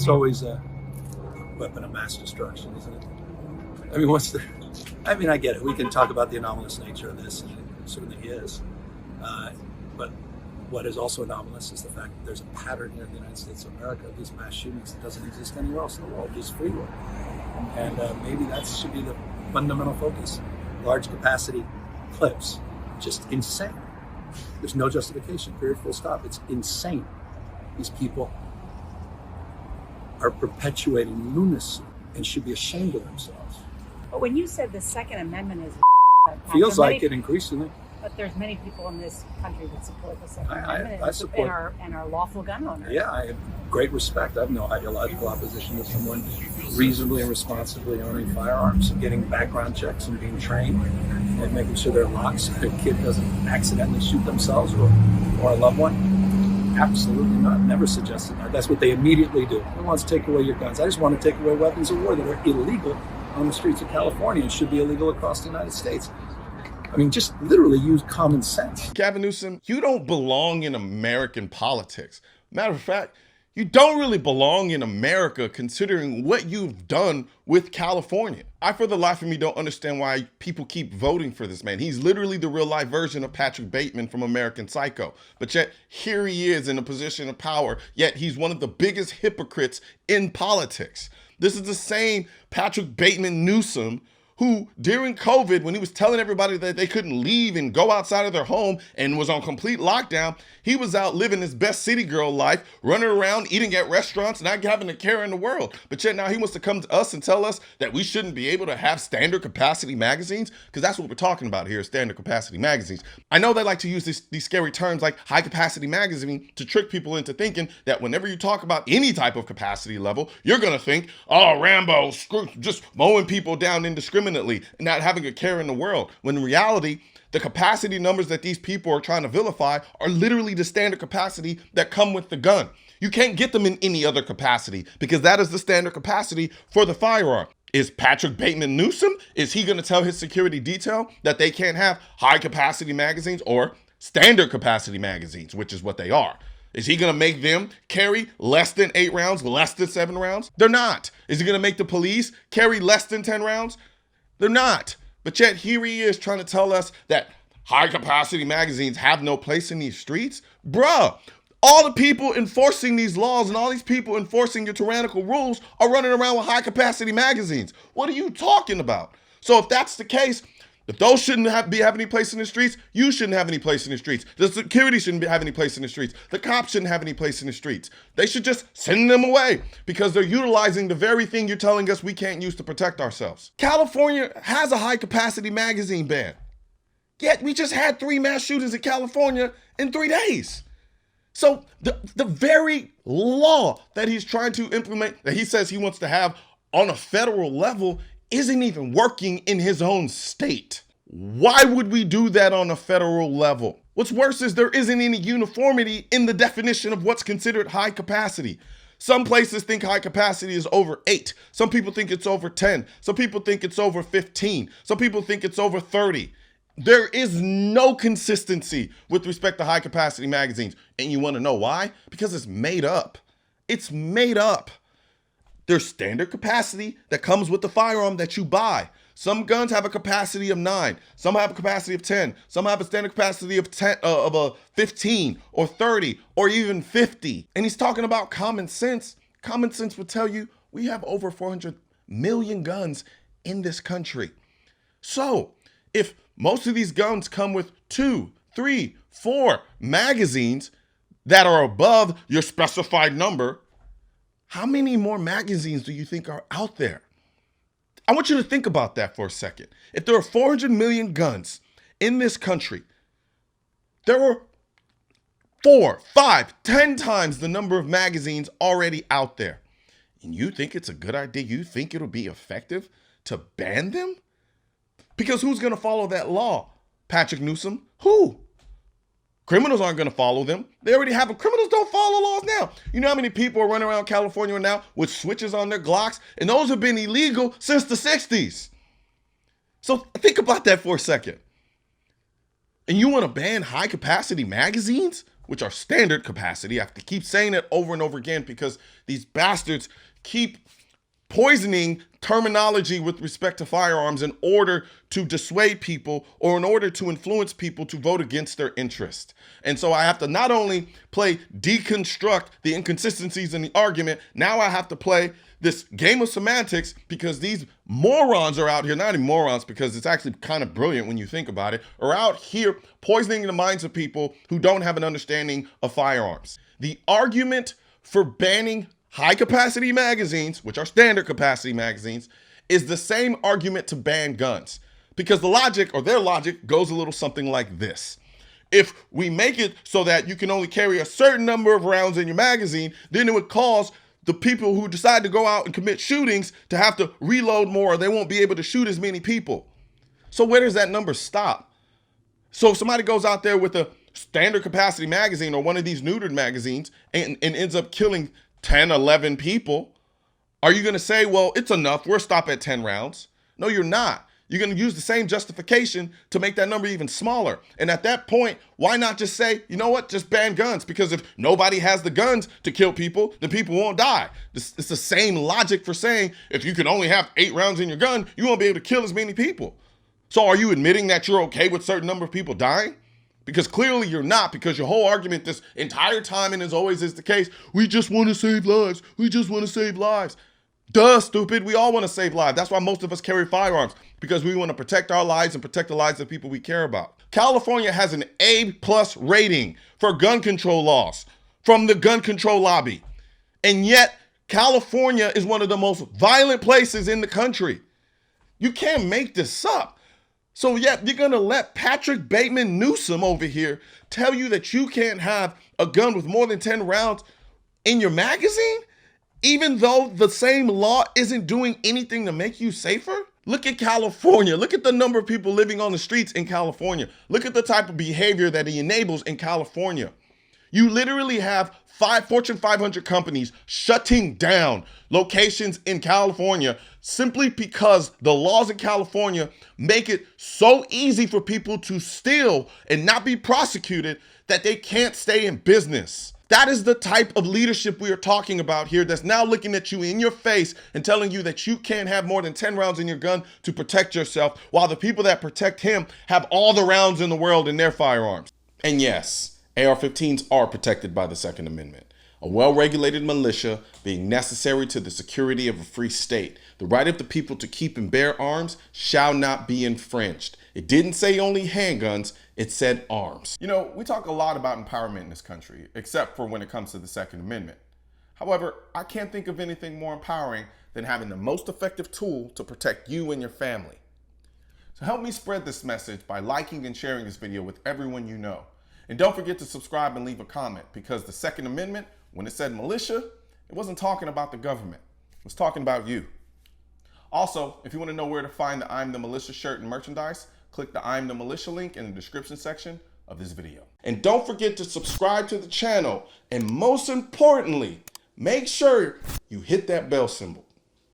it's always a weapon of mass destruction, isn't it? I mean, I get it. We can talk about the anomalous nature of this, and it certainly is. But what is also anomalous is the fact that there's a pattern here in the United States of America of these mass shootings that doesn't exist anywhere else in the world, just freeway. And maybe that should be the fundamental focus. Large capacity clips, just insane. There's no justification, period, full stop. It's insane. These people are perpetuating lunacy and should be ashamed of themselves. But when you said the Second Amendment is feels like it increasingly. But there's many people in this country that support the Second Amendment I support and are lawful gun owners. Yeah, I have great respect. I have no ideological opposition to someone reasonably and responsibly owning firearms, getting background checks and being trained, and making sure they're locked so their kid doesn't accidentally shoot themselves or a loved one. Absolutely not. Never suggested that. That's what they immediately do. They want to take away your guns. I just want to take away weapons of war that are illegal on the streets of California and should be illegal across the United States. I mean, just literally use common sense. Gavin Newsom, you don't belong in American politics. Matter of fact, you don't really belong in America considering what you've done with California. I, for the life of me, don't understand why people keep voting for this man. He's literally the real life version of Patrick Bateman from American Psycho. But yet here he is in a position of power, yet he's one of the biggest hypocrites in politics. This is the same Patrick Bateman Newsom who during COVID, when he was telling everybody that they couldn't leave and go outside of their home and was on complete lockdown, he was out living his best city girl life, running around, eating at restaurants, not having a care in the world. But yet now he wants to come to us and tell us that we shouldn't be able to have standard capacity magazines, because that's what we're talking about here, standard capacity magazines. I know they like to use these scary terms like high capacity magazine to trick people into thinking that whenever you talk about any type of capacity level, you're going to think, oh, Rambo, just mowing people down indiscriminately, not having a care in the world. When in reality, the capacity numbers that these people are trying to vilify are literally the standard capacity that come with the gun. You can't get them in any other capacity because that is the standard capacity for the firearm. Is Patrick Bateman Newsom, is he going to tell his security detail that they can't have high capacity magazines or standard capacity magazines, which is what they are? Is he going to make them carry less than 8 rounds, less than 7 rounds? They're not. Is he going to make the police carry less than 10 rounds? They're not. But yet here he is trying to tell us that high capacity magazines have no place in these streets. Bruh, all the people enforcing these laws and all these people enforcing your tyrannical rules are running around with high capacity magazines. What are you talking about? So if that's the case, if those shouldn't have any place in the streets, you shouldn't have any place in the streets. The security shouldn't have any place in the streets. The cops shouldn't have any place in the streets. They should just send them away because they're utilizing the very thing you're telling us we can't use to protect ourselves. California has a high capacity magazine ban. Yet we just had 3 mass shootings in California in 3 days. So the very law that he's trying to implement, that he says he wants to have on a federal level, isn't even working in his own state. Why would we do that on a federal level? What's worse is there isn't any uniformity in the definition of what's considered high capacity. Some places think high capacity is over 8. Some people think it's over 10. Some people think it's over 15. Some people think it's over 30. There is no consistency with respect to high capacity magazines. And you want to know why? Because it's made up. It's made up. There's standard capacity that comes with the firearm that you buy. Some guns have a capacity of 9. Some have a capacity of 10. Some have a standard capacity of 15 or 30 or even 50. And he's talking about common sense. Common sense would tell you we have over 400 million guns in this country. So if most of these guns come with 2, 3, 4 magazines that are above your specified number, how many more magazines do you think are out there? I want you to think about that for a second. If there are 400 million guns in this country, there are 4, 5, 10 times the number of magazines already out there. And you think it's a good idea? You think it'll be effective to ban them? Because who's going to follow that law? Patrick Newsom? Who? Criminals aren't going to follow them. They already have them. Criminals don't follow laws now. You know how many people are running around California now with switches on their Glocks? And those have been illegal since the 60s. So think about that for a second. And you want to ban high capacity magazines? which are standard capacity. I have to keep saying it over and over again because these bastards keep poisoning terminology with respect to firearms in order to dissuade people or in order to influence people to vote against their interest. And so I have to not only deconstruct the inconsistencies in the argument, now I have to play this game of semantics because these morons are out here, not even morons because it's actually kind of brilliant when you think about it, are out here poisoning the minds of people who don't have an understanding of firearms. The argument for banning high capacity magazines, which are standard capacity magazines, is the same argument to ban guns. Because the logic, or their logic, goes a little something like this. If we make it so that you can only carry a certain number of rounds in your magazine, then it would cause the people who decide to go out and commit shootings to have to reload more, or they won't be able to shoot as many people. So where does that number stop? So if somebody goes out there with a standard capacity magazine or one of these neutered magazines and ends up killing 10, 11 people, are you going to say, well, it's enough, we'll stop at 10 rounds? No, you're not. You're going to use the same justification to make that number even smaller. And at that point, why not just say, you know what, just ban guns? Because if nobody has the guns to kill people, then people won't die. It's the same logic for saying, if you can only have 8 rounds in your gun, you won't be able to kill as many people. So are you admitting that you're okay with a certain number of people dying? Because clearly you're not, because your whole argument this entire time, and as always is the case, we just want to save lives. We just want to save lives. Duh, stupid. We all want to save lives. That's why most of us carry firearms, because we want to protect our lives and protect the lives of people we care about. California has an A+ rating for gun control laws from the gun control lobby. And yet California is one of the most violent places in the country. You can't make this up. So yet you're going to let Patrick Bateman Newsom over here tell you that you can't have a gun with more than 10 rounds in your magazine, even though the same law isn't doing anything to make you safer? Look at California. Look at the number of people living on the streets in California. Look at the type of behavior that he enables in California. You literally have 5 Fortune 500 companies shutting down locations in California simply because the laws in California make it so easy for people to steal and not be prosecuted that they can't stay in business. That is the type of leadership we are talking about here, that's now looking at you in your face and telling you that you can't have more than 10 rounds in your gun to protect yourself, while the people that protect him have all the rounds in the world in their firearms. And yes, AR-15s are protected by the Second Amendment. A well-regulated militia being necessary to the security of a free state. The right of the people to keep and bear arms shall not be infringed. It didn't say only handguns, it said arms. You know, we talk a lot about empowerment in this country, except for when it comes to the Second Amendment. However, I can't think of anything more empowering than having the most effective tool to protect you and your family. So help me spread this message by liking and sharing this video with everyone you know. And don't forget to subscribe and leave a comment, because the Second Amendment, when it said militia, it wasn't talking about the government. It was talking about you. Also, if you want to know where to find the I'm the Militia shirt and merchandise, click the I'm the Militia link in the description section of this video. And don't forget to subscribe to the channel. And most importantly, make sure you hit that bell symbol.